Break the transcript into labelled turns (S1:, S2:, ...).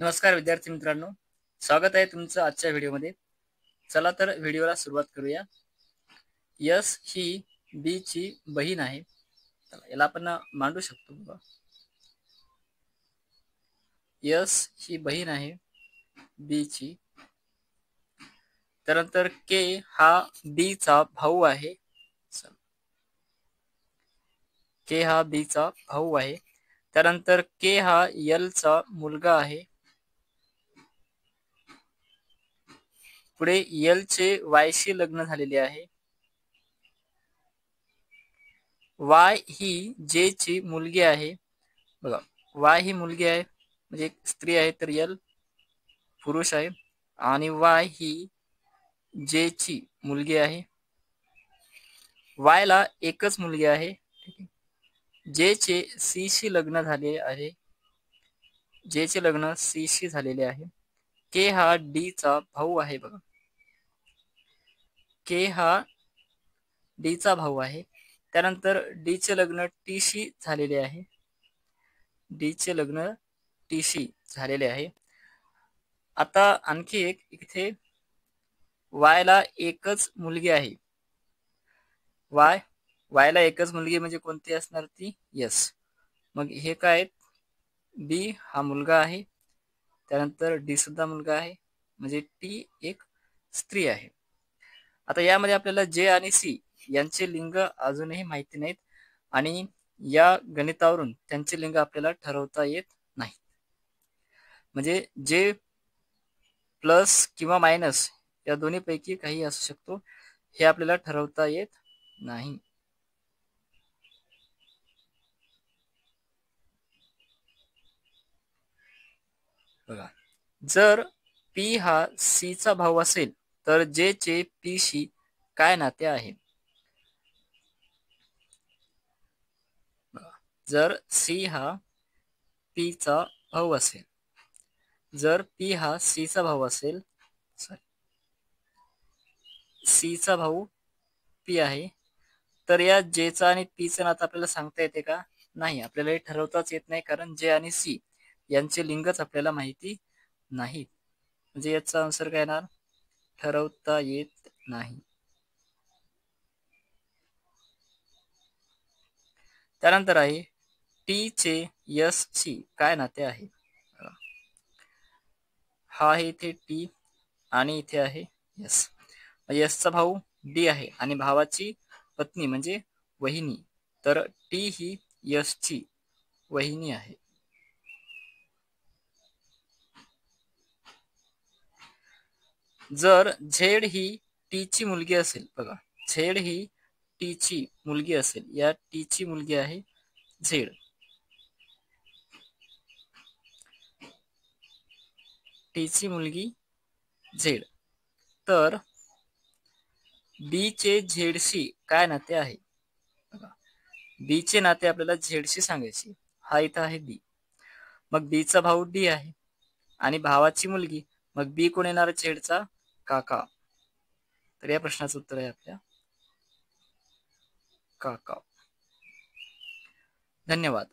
S1: नमस्कार विद्यार्थी मित्रांनो, स्वागत आहे तुमचं आजच्या व्हिडिओमध्ये। चला तर व्हिडिओला सुरुवात करूया। यस ही बी ची बहीण आहे। याला आपण मांडू शकतो बघा। यस ही बहीण आहे बी ची। त्यानंतर के हा बी चा भाऊ आहे। के हा बी चा भाऊ आहे। त्यानंतर के हा यल चा मुलगा आहे। पुढे यल चे वाय शी लग्न झालेले आहे। वाय ही जे ची मुलगी आहे। बघा, वाय ही मुलगी आहे म्हणजे एक स्त्री आहे, तर यल पुरुष आहे आणि वाय ही जे ची मुलगी आहे। वाय ला एकच मुलगी आहे। जे चे सी शी लग्न झाले आहे। जे चे लग्न सी शी झालेले आहे। के हा डी चा भाऊ आहे। बघा, के हा डी चा भाऊ आहे। त्यानंतर डी चे लग्न टी शी झालेले आहे। डी चे लग्न टी शी झालेले आहे। आता आणखी एक इथे वाय ला एकच मुलगी आहे। वाय ला एकच मुलगी म्हणजे कोणती असणार ती? यस। मग हे काय? बी हा मुलगा आहे, त्यानंतर डी सुद्धा मुलगा आहे, म्हणजे टी एक स्त्री आहे। आता यामध्ये आपल्याला जे आणि सी यांचे लिंग अजूनही माहिती नाहीत आणि या गणितावरून त्यांचे लिंग आपल्याला ठरवता येत नाही। म्हणजे जे प्लस किंवा मायनस या दोन्ही पैकी काही असू शकतो, हे आपल्याला ठरवता येत नाही। बघा, जर पी हा सी चा भाऊ असेल तर जे चे पी शी काय नाते आहे? जर सी हा पी चा भाऊ असेल, जर पी हा सी चा भाऊ असेल, सी चा भाऊ पी आहे, तर या जे चा आणि पी चं नातं आपल्याला सांगता येते का? नाही, आपल्याला हे ठरवताच येत नाही, कारण जे आणि सी यांचे लिंगच आपल्याला माहिती नाहीत। म्हणजे याचा आन्सर काय येणार? ठरवता येत नाही। त्यानंतर आहे टी चे यस शी काय नाते आहे? हा आहे इथे टी आणि इथे आहे यस। यसचा भाऊ डी आहे आणि भावाची पत्नी म्हणजे वहिनी, तर टी ही यसची वहिनी आहे। जर झेड ही टी ची मुलगी असेल, बघा, झेड ही टी ची मुलगी असेल, या टी ची मुलगी आहे झेड। टी ची मुलगी झेड, तर बी चे झेड शी काय नाते आहे? बी चे नाते आपल्याला झेड शी सांगायचे। हा इथं आहे बी, मग बी चा भाऊ डी आहे आणि भावाची मुलगी, मग बी कोण येणार? झेडचा काका। तर या प्रश्नाचं उत्तर आहे आपल्या काका। धन्यवाद।